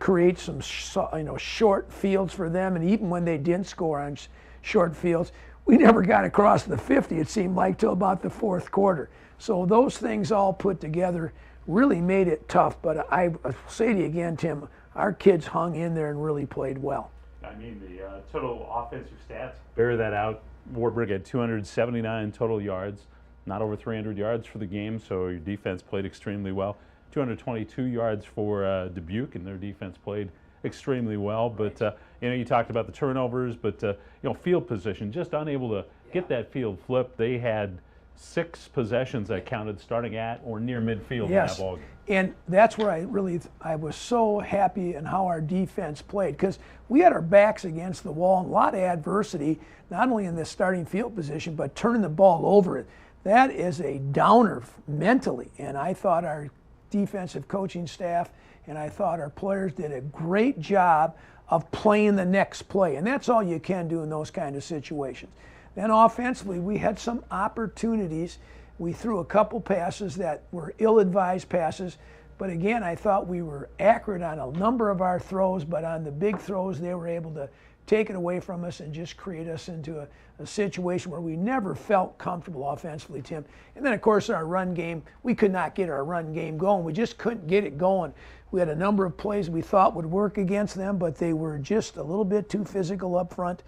create some short fields for them, and even when they didn't score on short fields, we never got across the 50, it seemed like, till about the fourth quarter. So those things all put together really made it tough. But I say to you again, Tim, our kids hung in there and really played well. I mean, the total offensive stats bear that out. Wartburg had 279 total yards, not over 300 yards for the game, so your defense played extremely well. 222 yards for Dubuque, and their defense played extremely well. But you talked about the turnovers, but field position, just unable to get that field flipped. They had 6 possessions that counted starting at or near midfield in that ball game. And that's where I was so happy in how our defense played, because we had our backs against the wall and a lot of adversity, not only in the starting field position, but turning the ball over it. That is a downer mentally, and I thought our defensive coaching staff and I thought our players did a great job of playing the next play, and that's all you can do in those kind of situations. Then offensively, we had some opportunities. We threw a couple passes that were ill-advised passes, but again, I thought we were accurate on a number of our throws, but on the big throws, they were able to take it away from us and just create us into a situation where we never felt comfortable offensively, Tim. And then, of course, our run game, we could not get our run game going. We just couldn't get it going. We had a number of plays we thought would work against them, but they were just a little bit too physical up front.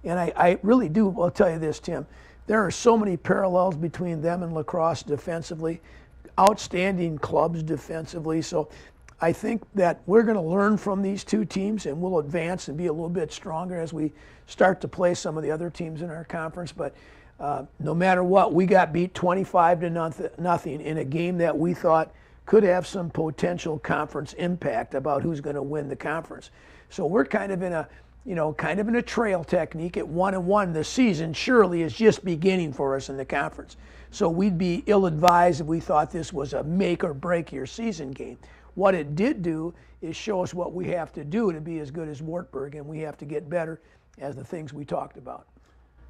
And I really do, I'll tell you this, Tim, there are so many parallels between them and La Crosse defensively, outstanding clubs defensively. So I think that we're going to learn from these two teams, and we'll advance and be a little bit stronger as we start to play some of the other teams in our conference. But no matter what, we got beat 25-0 in a game that we thought could have some potential conference impact about who's going to win the conference. So we're kind of in a trail technique at 1-1. The season surely is just beginning for us in the conference. So we'd be ill-advised if we thought this was a make or break your season game. What it did do is show us what we have to do to be as good as Wartburg, and we have to get better as the things we talked about.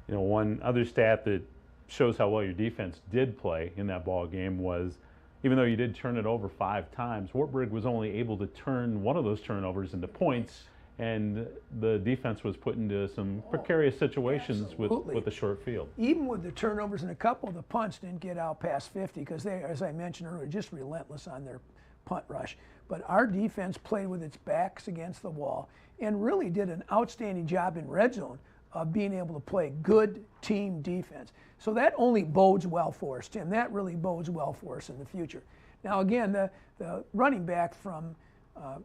One other stat that shows how well your defense did play in that ball game was, even though you did turn it over 5 times, Wartburg was only able to turn one of those turnovers into points, and the defense was put into some precarious situations with the short field. Even with the turnovers, and a couple of the punts didn't get out past 50 because they, as I mentioned earlier, just relentless on their punt rush. But our defense played with its backs against the wall and really did an outstanding job in red zone of being able to play good team defense. So that only bodes well for us, Tim. That really bodes well for us in the future. Now again, the running back from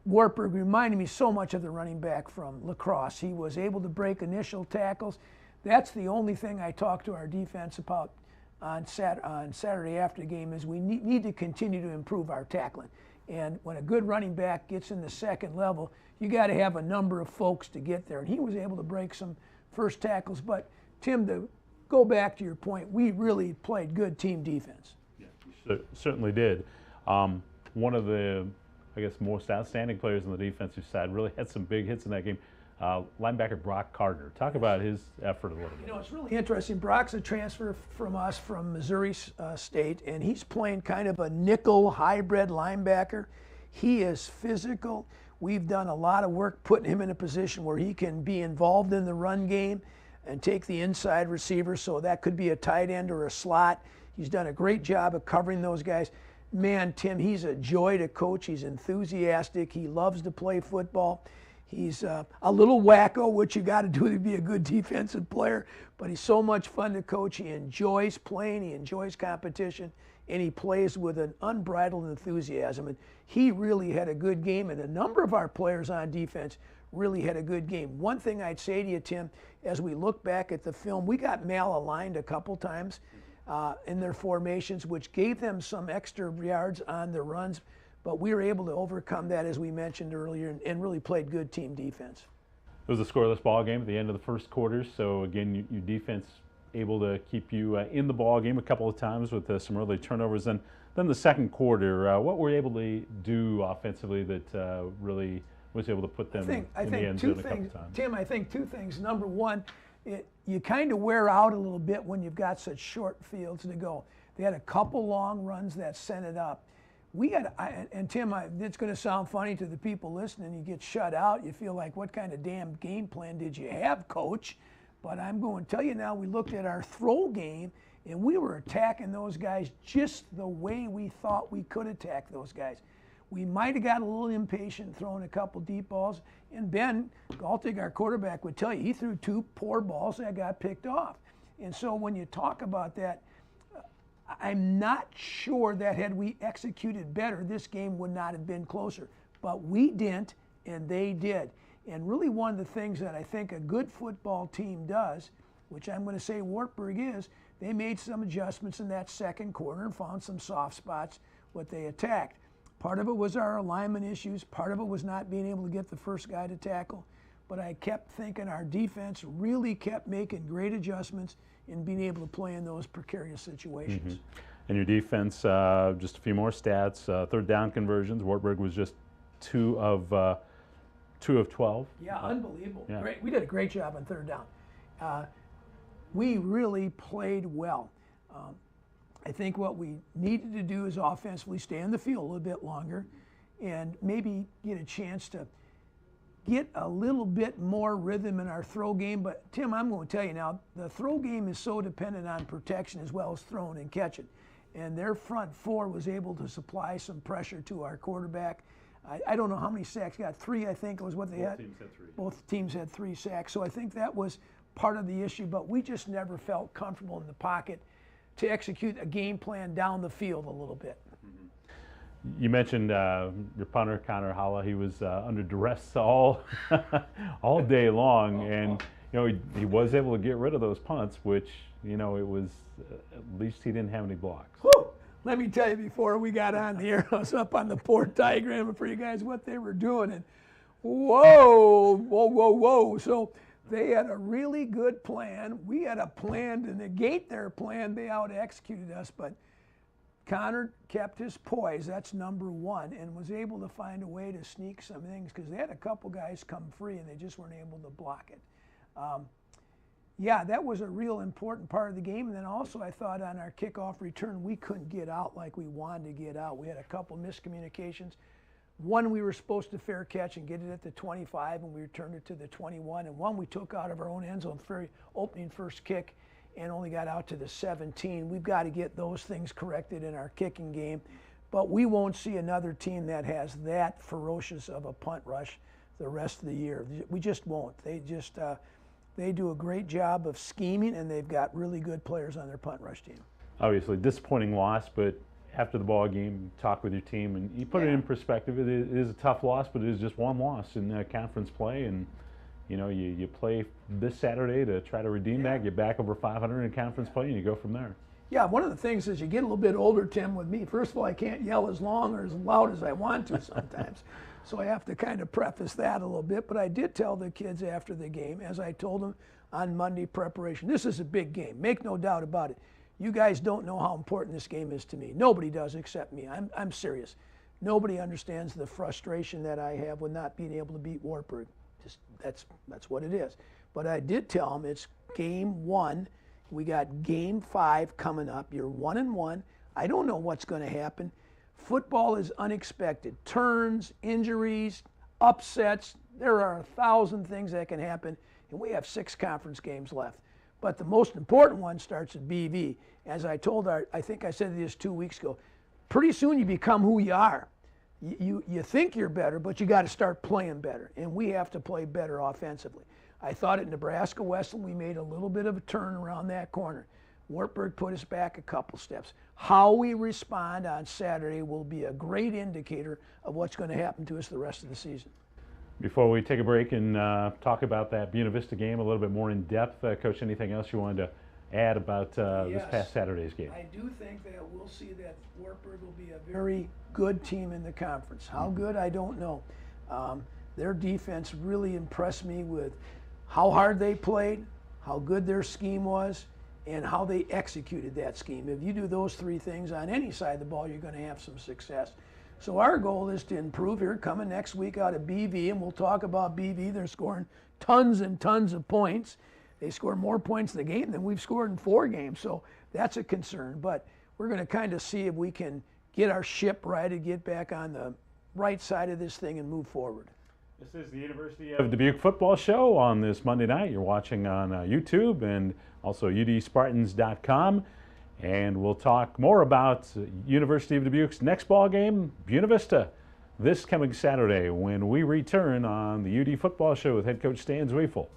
Wartburg reminded me so much of the running back from La Crosse. He was able to break initial tackles. That's the only thing I talked to our defense about on Saturday after the game, is we need to continue to improve our tackling. And when a good running back gets in the second level, you got to have a number of folks to get there. And he was able to break some first tackles. But Tim, to go back to your point, we really played good team defense. Yeah, you certainly did. One of the, I guess, most outstanding players on the defensive side really had some big hits in that game. Linebacker Brock Carter. Talk about his effort a little bit. It's really interesting. Brock's a transfer from us from Missouri State, and he's playing kind of a nickel hybrid linebacker. He is physical. We've done a lot of work putting him in a position where he can be involved in the run game and take the inside receiver, so that could be a tight end or a slot. He's done a great job of covering those guys. Man, Tim, he's a joy to coach. He's enthusiastic. He loves to play football. He's a little wacko, which you got to do to be a good defensive player, but he's so much fun to coach. He enjoys playing, he enjoys competition, and he plays with an unbridled enthusiasm. And he really had a good game, and a number of our players on defense really had a good game. One thing I'd say to you, Tim, as we look back at the film, we got malaligned a couple times in their formations, which gave them some extra yards on their runs. But we were able to overcome that, as we mentioned earlier, and really played good team defense. It was a scoreless ball game at the end of the first quarter. So again, your defense able to keep you in the ball game a couple of times with some early turnovers. And then the second quarter, what were you able to do offensively that really was able to put them in the end zone a couple of times? Tim, I think 2 things. Number one, you kind of wear out a little bit when you've got such short fields to go. They had a couple long runs that sent it up. we had, and Tim, it's going to sound funny to the people listening. You get shut out. You feel like, what kind of damn game plan did you have, coach? But I'm going to tell you now, we looked at our throw game, and we were attacking those guys just the way we thought we could attack those guys. We might have got a little impatient throwing a couple deep balls. And Ben Galtig, our quarterback, would tell you he threw 2 poor balls that got picked off. And so when you talk about that, I'm not sure that had we executed better, this game would not have been closer. But we didn't, and they did. And really one of the things that I think a good football team does, which I'm going to say Wartburg is, they made some adjustments in that second quarter and found some soft spots what they attacked. Part of it was our alignment issues. Part of it was not being able to get the first guy to tackle. But I kept thinking our defense really kept making great adjustments in being able to play in those precarious situations. Mm-hmm. And your defense, just a few more stats. Third down conversions, Wartburg was just 2 of 12. Yeah, unbelievable. Yeah. Great. We did a great job on third down. We really played well. I think what we needed to do is offensively stay on the field a little bit longer and maybe get a chance to get a little bit more rhythm in our throw game. But Tim, I'm going to tell you now, the throw game is so dependent on protection as well as throwing and catching. And their front 4 was able to supply some pressure to our quarterback. I don't know how many sacks. Got 3, I think, was what they had. Both teams had 3. Both teams had 3 sacks. So I think that was part of the issue. But we just never felt comfortable in the pocket to execute a game plan down the field a little bit. Mm-hmm. You mentioned your punter, Connor Holla. He was under duress all day long, and he was able to get rid of those punts, which it was at least he didn't have any blocks. Whew. Let me tell you, before we got on the air, I was up on the board diagram for you guys what they were doing, and whoa. So they had a really good plan. We had a plan to negate their plan. They out-executed us, but Connor kept his poise. That's number 1, and was able to find a way to sneak some things because they had a couple guys come free and they just weren't able to block it. Yeah, that was a real important part of the game. And then also I thought on our kickoff return, we couldn't get out like we wanted to get out. We had a couple miscommunications. One, we were supposed to fair catch and get it at the 25, and we returned it to the 21. And one, we took out of our own end zone for opening first kick and only got out to the 17. We've got to get those things corrected in our kicking game. But we won't see another team that has that ferocious of a punt rush the rest of the year. We just won't. They do a great job of scheming, and they've got really good players on their punt rush team. Obviously, disappointing loss, but after the ball game, talk with your team, and you put it in perspective. It is a tough loss, but it is just one loss in conference play, and you play this Saturday to try to redeem that, get back over 500 in conference play, and you go from there. Yeah, one of the things is you get a little bit older, Tim, with me. First of all, I can't yell as long or as loud as I want to sometimes. So I have to kind of preface that a little bit. But I did tell the kids after the game, as I told them on Monday preparation, this is a big game. Make no doubt about it. You guys don't know how important this game is to me. Nobody does except me. I'm serious. Nobody understands the frustration that I have with not being able to beat Wartburg. Just that's what it is. But I did tell them it's game 1. We got game 5 coming up. You're 1-1. I don't know what's going to happen. Football is unexpected. Turns, injuries, upsets. There are 1,000 things that can happen, and we have 6 conference games left. But the most important one starts at BV. As I told I think I said this 2 weeks ago, pretty soon you become who you are. You think you're better, but you got to start playing better, and we have to play better offensively. I thought at Nebraska Wesleyan we made a little bit of a turn around that corner. Wartburg put us back a couple steps. How we respond on Saturday will be a great indicator of what's going to happen to us the rest of the season. Before we take a break and talk about that Buena Vista game a little bit more in depth, Coach, anything else you wanted to add about this past Saturday's game? I do think that we'll see that Wartburg will be a very good team in the conference. How good, I don't know. Their defense really impressed me with how hard they played, how good their scheme was, and how they executed that scheme. If you do those 3 things on any side of the ball, you're going to have some success. So our goal is to improve here coming next week out of BV, and we'll talk about BV. They're scoring tons and tons of points. They score more points in the game than we've scored in 4 games, so that's a concern. But we're going to kind of see if we can get our ship righted, get back on the right side of this thing and move forward. This is the University of Dubuque football show on this Monday night. You're watching on YouTube and also udspartans.com. And we'll talk more about University of Dubuque's next ball game, Buena Vista, this coming Saturday when we return on the UD football show with head coach Stan Zweifel.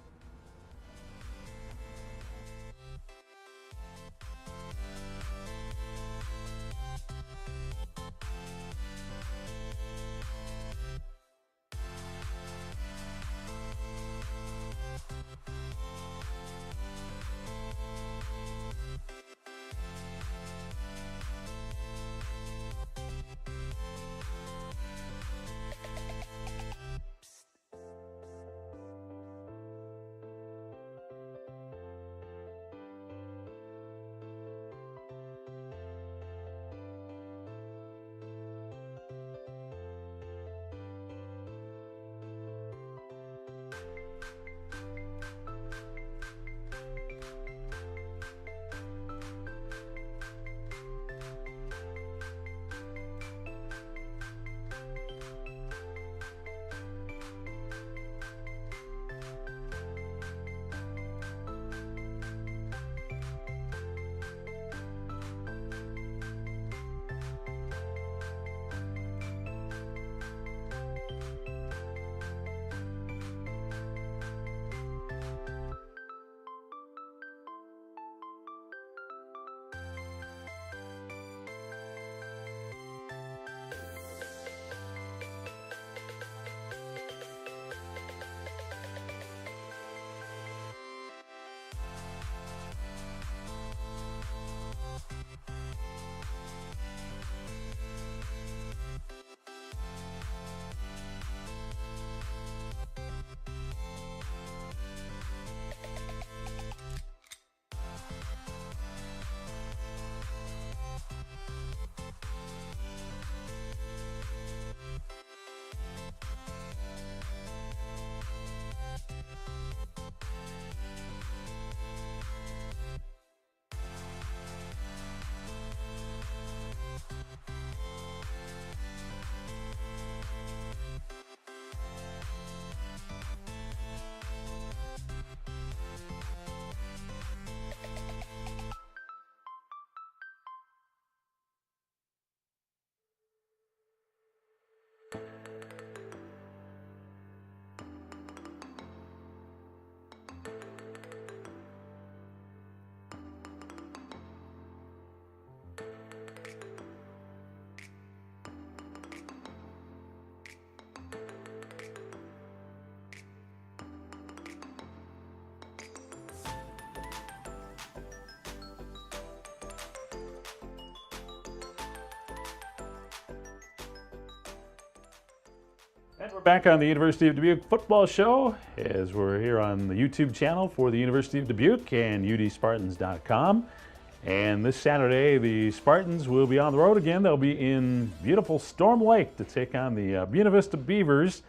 And we're back on the University of Dubuque football show as we're here on the YouTube channel for the University of Dubuque and udspartans.com. And this Saturday, the Spartans will be on the road again. They'll be in beautiful Storm Lake to take on the Buena Vista Beavers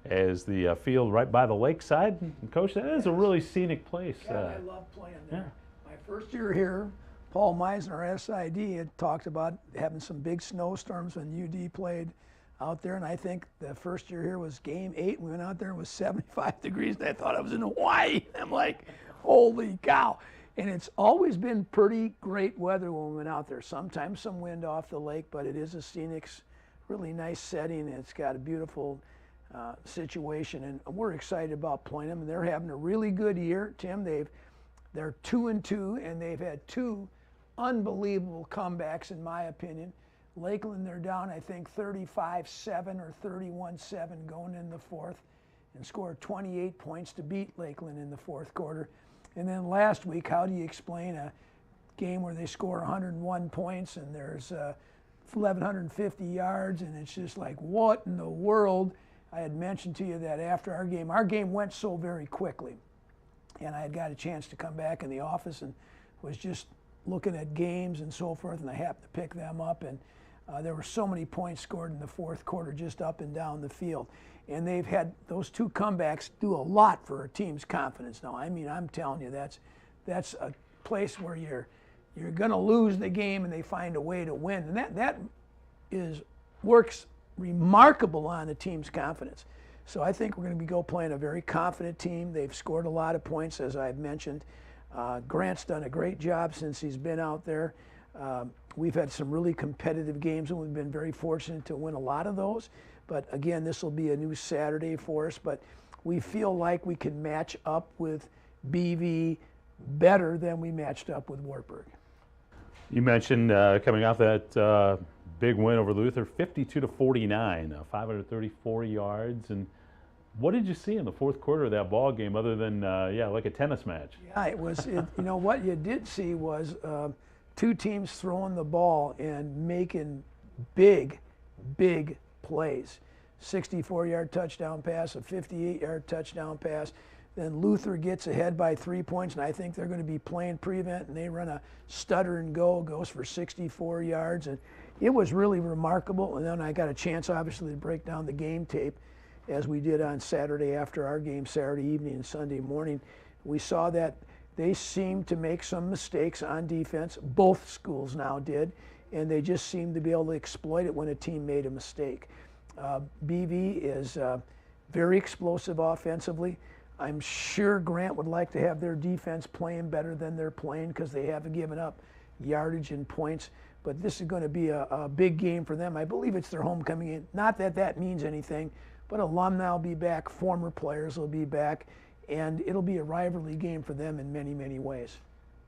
as the field right by the lakeside. And Coach, that is a really scenic place. Yeah, I love playing there. Yeah. My first year here, Paul Meisner, our SID, had talked about having some big snowstorms when UD played out there, and I think the first year here was game 8. We went out there, it was 75 degrees, and I thought I was in Hawaii. I'm like, holy cow. And it's always been pretty great weather when we went out there. Sometimes some wind off the lake, but it is a scenic, really nice setting, and it's got a beautiful situation, and we're excited about playing them. And they're having a really good year, Tim. They're 2-2, and they've had 2 unbelievable comebacks, in my opinion. Lakeland, they're down, I think, 35-7 or 31-7 going in the fourth, and scored 28 points to beat Lakeland in the fourth quarter. And then last week, how do you explain a game where they score 101 points and there's 1,150 yards, and it's just like, what in the world? I had mentioned to you that after our game went so very quickly, and I had got a chance to come back in the office and was just looking at games and so forth, and I happened to pick them up, and there were so many points scored in the fourth quarter just up and down the field. And they've had those 2 comebacks do a lot for a team's confidence. Now, I mean, I'm telling you, that's a place where you're going to lose the game and they find a way to win. And that works remarkable on the team's confidence. So I think we're going to go playing a very confident team. They've scored a lot of points, as I've mentioned. Grant's done a great job since he's been out there. We've had some really competitive games, and we've been very fortunate to win a lot of those. But again, this will be a new Saturday for us. But we feel like we can match up with BV better than we matched up with Wartburg. You mentioned coming off that big win over Luther, 52-49, 534 yards. And what did you see in the fourth quarter of that ball game, other than like a tennis match? Yeah, it was. You know what you did see was two teams throwing the ball and making big plays. 64-yard touchdown pass, a 58-yard touchdown pass. Then Luther gets ahead by 3 points, and I think they're going to be playing prevent, and they run a stutter and go, goes for 64 yards. And it was really remarkable. And then I got a chance, obviously, to break down the game tape, as we did on Saturday after our game, Saturday evening and Sunday morning. We saw that they seemed to make some mistakes on defense. Both schools now did, and they just seemed to be able to exploit it when a team made a mistake. BV is very explosive offensively. I'm sure Grant would like to have their defense playing better than they're playing, because they haven't given up yardage and points. But this is going to be a big game for them. I believe it's their homecoming game. Not that that means anything, but alumni will be back, former players will be back, and it'll be a rivalry game for them in many ways.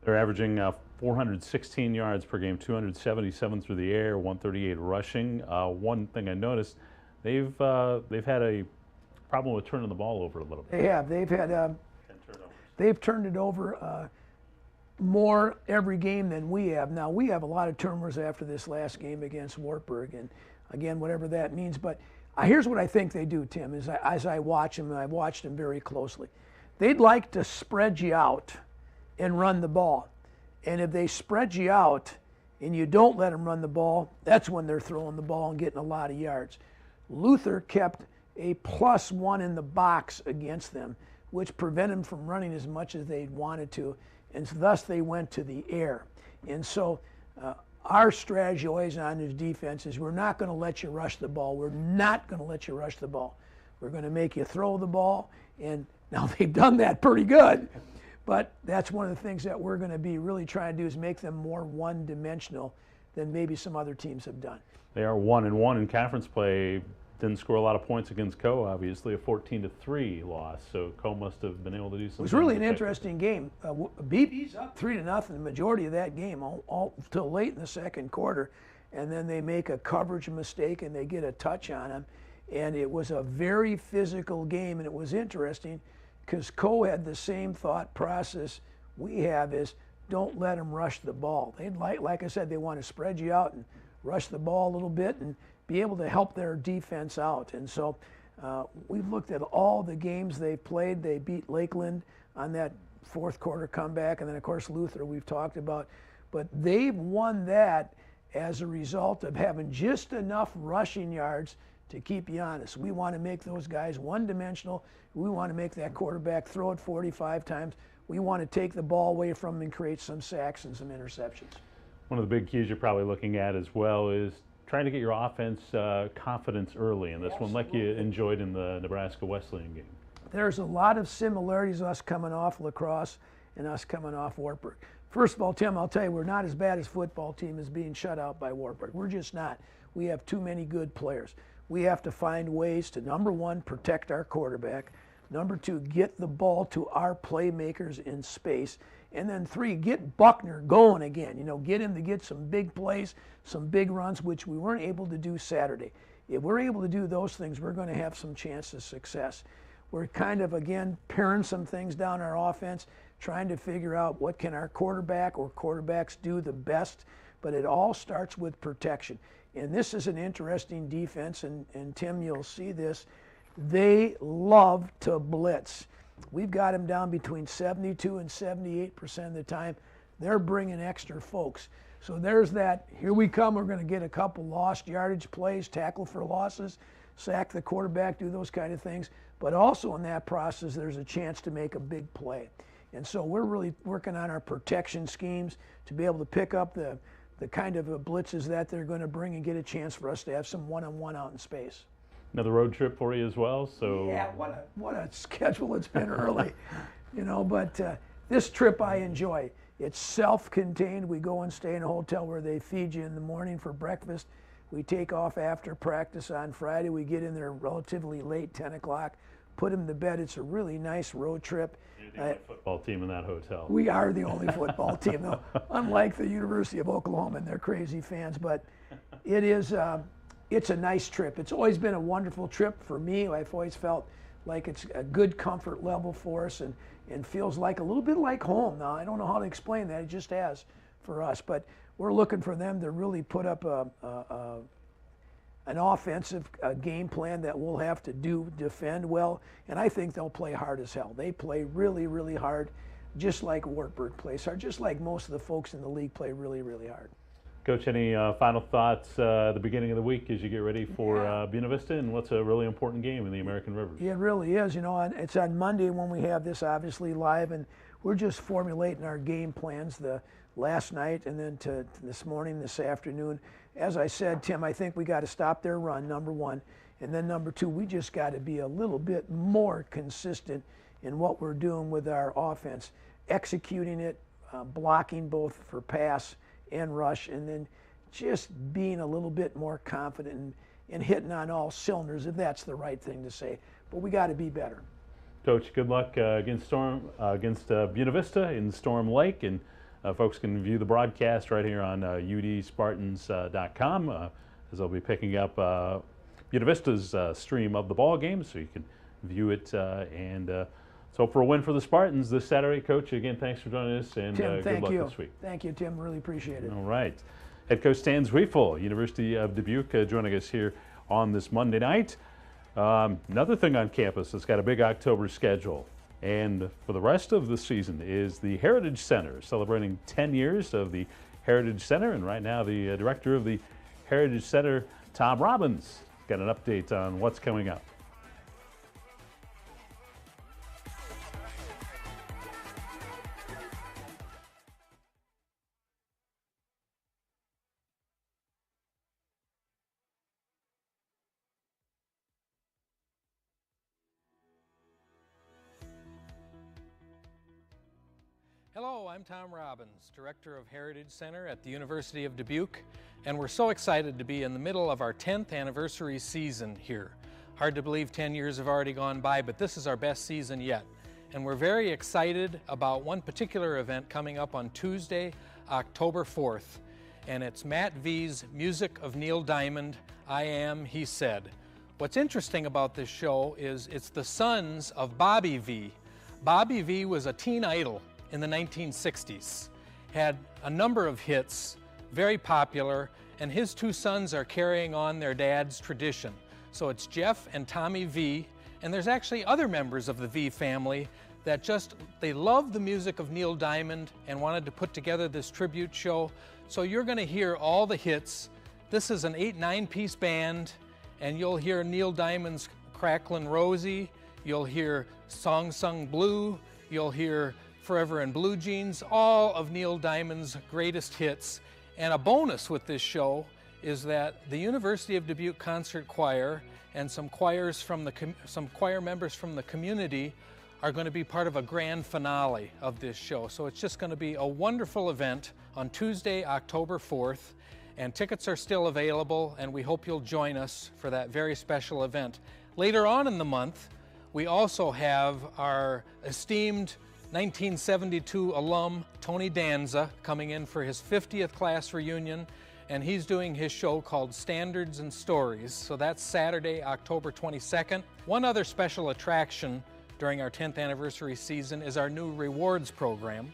They're averaging 416 yards per game, 277 through the air, 138 rushing. One thing I noticed, they've had a problem with turning the ball over a little bit. They have. They've turned it over more every game than we have. Now, we have a lot of turnovers after this last game against Wartburg, and again, whatever that means. But here's what I think they do, Tim, is as I watch them, and I've watched them very closely. They'd like to spread you out and run the ball. And if they spread you out and you don't let them run the ball, that's when they're throwing the ball and getting a lot of yards. Luther kept a +1 in the box against them, which prevented them from running as much as they wanted to, and thus they went to the air. And so our strategy always on this defense is we're not going to let you rush the ball. We're not going to let you rush the ball. We're going to make you throw the ball, and now they've done that pretty good. But that's one of the things that we're going to be really trying to do, is make them more one-dimensional than maybe some other teams have done. They are 1-1 in conference play. Didn't score a lot of points against Co, obviously, a 14-3 loss. So Co must have been able to do something. It was really an interesting game. BB's up 3-0 the majority of that game, all till late in the second quarter, and then they make a coverage mistake and they get a touch on them. And it was a very physical game, and it was interesting because Co had the same thought process we have, is don't let them rush the ball. They'd like I said, they want to spread you out and rush the ball a little bit and be able to help their defense out. And so we've looked at all the games they've played. They beat Lakeland on that fourth quarter comeback, and then of course Luther we've talked about. But they've won that as a result of having just enough rushing yards to keep you honest. We want to make those guys one-dimensional. We want to make that quarterback throw it 45 times. We want to take the ball away from them and create some sacks and some interceptions. One of the big keys you're probably looking at as well is trying to get your offense confidence early in this one, like you enjoyed in the Nebraska Wesleyan game. There's a lot of similarities, us coming off lacrosse and us coming off Wartburg. First of all, Tim, I'll tell you, we're not as bad as football team as being shut out by Wartburg. We're just not. We have too many good players. We have to find ways to, number one, protect our quarterback. Number two, get the ball to our playmakers in space. And then three, get Buckner going again. You know, get him to get some big plays, some big runs, which we weren't able to do Saturday. If we're able to do those things, we're going to have some chance of success. We're kind of, again, paring some things down our offense, trying to figure out what can our quarterback or quarterbacks do the best, but it all starts with protection. And this is an interesting defense, and Tim, you'll see this. They love to blitz. We've got them down between 72 and 78% of the time. They're bringing extra folks. So there's that, here we come, we're going to get a couple lost yardage plays, tackle for losses, sack the quarterback, do those kind of things. But also in that process, there's a chance to make a big play. And so we're really working on our protection schemes to be able to pick up the the kind of blitzes that they're going to bring and get a chance for us to have some one-on-one out in space. Another road trip for you as well. So yeah, what a schedule it's been early, you know. But this trip I enjoy. It's self-contained. We go and stay in a hotel where they feed you in the morning for breakfast. We take off after practice on Friday. We get in there relatively late, 10 o'clock, put them to bed. It's a really nice road trip. You're the only football team in that hotel. We are the only football team, though, unlike the University of Oklahoma and their crazy fans. But it is, it's a nice trip. It's always been a wonderful trip for me. I've always felt like it's a good comfort level for us and feels like a little bit like home. Now, I don't know how to explain that. It just has for us. But we're looking for them to really put up an offensive game plan that we'll have to defend well, and I think they'll play hard as hell. They play really, really hard, just like Wartburg plays hard, just like most of the folks in the league play really, really hard. Coach, any final thoughts at the beginning of the week as you get ready for Buena Vista and what's a really important game in the American Rivers? It really is. You know, it's on Monday when we have this obviously live, and we're just formulating our game plans the last night and then to this morning, this afternoon. As I said, Tim, I think we got to stop their run, number one. And then number two, we just got to be a little bit more consistent in what we're doing with our offense, executing it, blocking both for pass and rush, and then just being a little bit more confident and hitting on all cylinders, if that's the right thing to say. But we got to be better. Coach, good luck against Buena Vista in Storm Lake, and folks can view the broadcast right here on udspartans.com as I'll be picking up Buena Vista's stream of the ball game, so you can view it. So for a win for the Spartans this Saturday, Coach, again, thanks for joining us, and Tim, good luck this week. Thank you, Tim. Really appreciate it. All right. Head Coach Stan Zweifel, University of Dubuque, joining us here on this Monday night. Another thing on campus that's got a big October schedule, and for the rest of the season, is the Heritage Center, celebrating 10 years of the Heritage Center. And right now, the director of the Heritage Center, Tom Robbins, got an update on what's coming up. Hello, I'm Tom Robbins, Director of Heritage Center at the University of Dubuque, and we're so excited to be in the middle of our 10th anniversary season here. Hard to believe 10 years have already gone by, but this is our best season yet. And we're very excited about one particular event coming up on Tuesday, October 4th, and it's Matt V's Music of Neil Diamond, I Am, He Said. What's interesting about this show is it's the sons of Bobby V. Bobby V was a teen idol in the 1960s, had a number of hits, very popular, and his two sons are carrying on their dad's tradition. So it's Jeff and Tommy V, and there's actually other members of the V family that they love the music of Neil Diamond and wanted to put together this tribute show. So you're gonna hear all the hits. This is an 8-9-piece band, and you'll hear Neil Diamond's Cracklin' Rosie, you'll hear Song Sung Blue, you'll hear Forever in Blue Jeans, all of Neil Diamond's greatest hits. And a bonus with this show is that the University of Dubuque Concert Choir and some choir members from the community are going to be part of a grand finale of this show. So it's just going to be a wonderful event on Tuesday, October 4th, and tickets are still available, and we hope you'll join us for that very special event. Later on in the month, we also have our esteemed 1972 alum Tony Danza coming in for his 50th class reunion, and he's doing his show called Standards and Stories. So that's Saturday, October 22nd. One other special attraction during our 10th anniversary season is our new rewards program.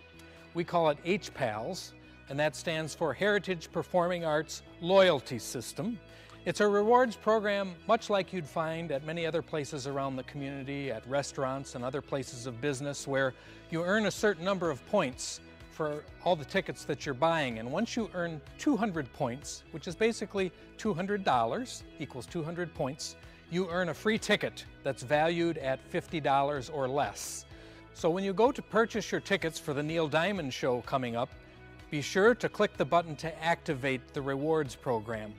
We call it HPALS, and that stands for Heritage Performing Arts Loyalty System. It's a rewards program much like you'd find at many other places around the community, at restaurants and other places of business, where you earn a certain number of points for all the tickets that you're buying. And once you earn 200 points, which is basically $200 equals 200 points, you earn a free ticket that's valued at $50 or less. So when you go to purchase your tickets for the Neil Diamond show coming up, be sure to click the button to activate the rewards program.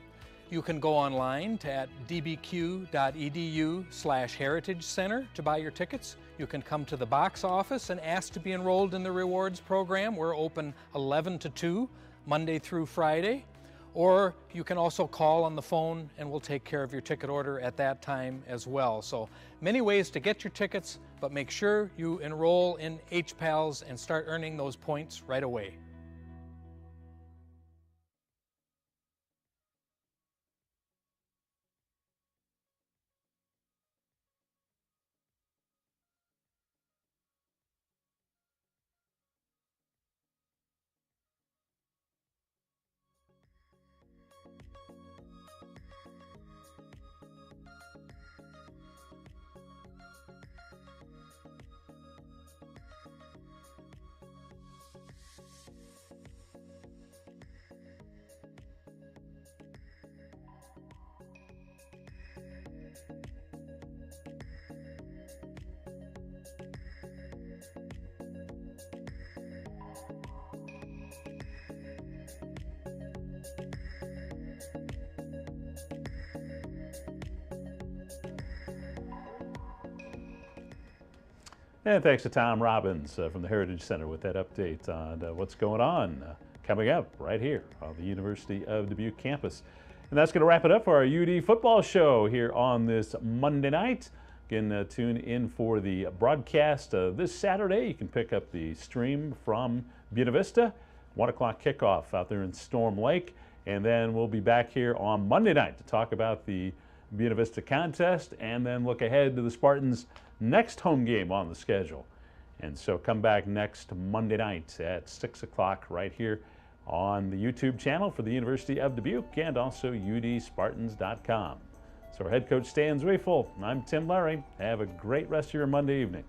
You can go online to dbq.edu/Heritage Center to buy your tickets. You can come to the box office and ask to be enrolled in the rewards program. We're open 11 to 2, Monday through Friday. Or you can also call on the phone and we'll take care of your ticket order at that time as well. So many ways to get your tickets, but make sure you enroll in HPALs and start earning those points right away. And thanks to Tom Robbins from the Heritage Center with that update on what's going on coming up right here on the University of Dubuque campus. And that's going to wrap it up for our UD football show here on this Monday night. Again, tune in for the broadcast this Saturday. You can pick up the stream from Buena Vista, 1 o'clock kickoff out there in Storm Lake. And then we'll be back here on Monday night to talk about the Buena Vista contest and then look ahead to the Spartans' next home game on the schedule. And so come back next Monday night at 6 o'clock right here on the YouTube channel for the University of Dubuque and also udspartans.com. So our head coach Stan Zweifel, I'm Tim Lary. Have a great rest of your Monday evening.